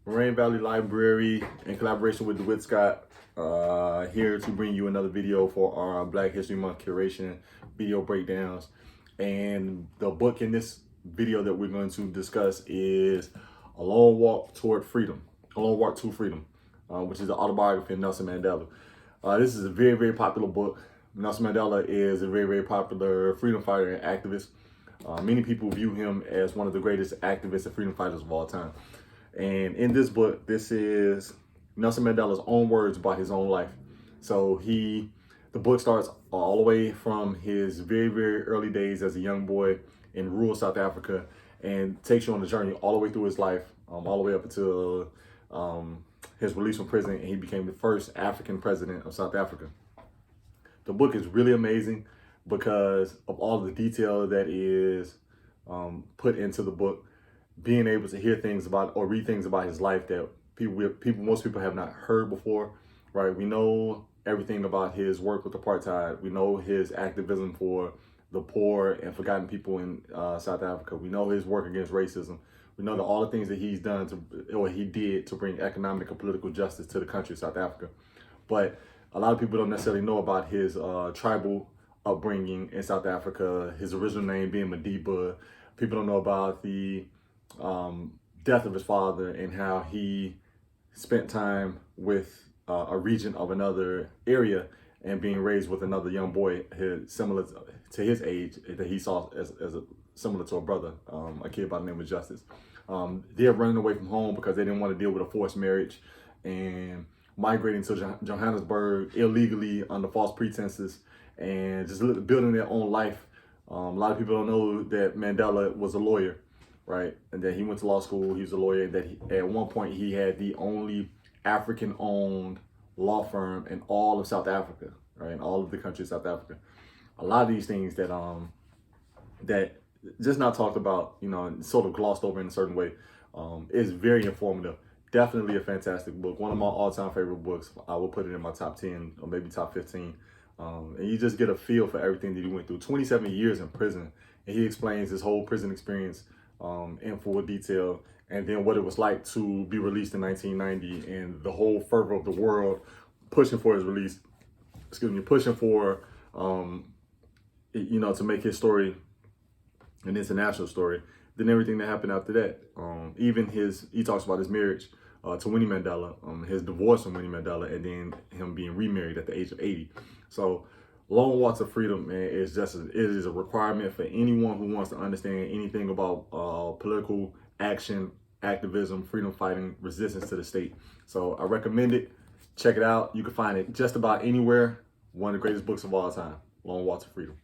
Moraine Valley Library, in collaboration with Dewitt Scott, here to bring you another video for our Black History Month curation video breakdowns. And the book in this video that we're going to discuss is A Long Walk Toward Freedom, A Long Walk to Freedom, which is the autobiography of Nelson Mandela. This is a very, very popular book. Nelson Mandela is a very, very popular freedom fighter and activist. Many people view him as one of the greatest activists and freedom fighters of all time. And in this book, this is Nelson Mandela's own words about his own life. So the book starts all the way from his very, very early days as a young boy in rural South Africa and takes you on the journey all the way through his life, all the way up until his release from prison, and he became the first African president of South Africa. The book is really amazing because of all the detail that is put into the book. Being able to hear things about or read things about his life that most people have not heard before, right? We know everything about his work with apartheid. We know his activism for the poor and forgotten people in South Africa. We know his work against racism. We know that all the things that he's done he did to bring economic and political justice to the country of South Africa. But a lot of people don't necessarily know about his tribal upbringing in South Africa, his original name being Madiba. People don't know about the death of his father and how he spent time with a regent of another area and being raised with another young boy similar to his age that he saw as similar to a brother, a kid by the name of Justice. They're running away from home because they didn't want to deal with a forced marriage and migrating to Johannesburg illegally under false pretenses and just building their own life. A lot of people don't know that Mandela was a lawyer, right? And that he went to law school, he was a lawyer, that at one point he had the only African-owned law firm in all of South Africa, right? In all of the country of South Africa. A lot of these things that that just not talked about, and sort of glossed over in a certain way, is very informative. Definitely a fantastic book. One of my all-time favorite books. I will put it in my top 10 or maybe top 15. And you just get a feel for everything that he went through. 27 years in prison. And he explains his whole prison experience in full detail, and then what it was like to be released in 1990 and the whole fervor of the world pushing for his release, pushing for, to make his story an international story. Then everything that happened after that, he talks about his marriage to Winnie Mandela, his divorce from Winnie Mandela, and then him being remarried at the age of 80. So Long Walk to Freedom, man, it is a requirement for anyone who wants to understand anything about political action, activism, freedom fighting, resistance to the state. So I recommend it. Check it out. You can find it just about anywhere. One of the greatest books of all time, Long Walk to Freedom.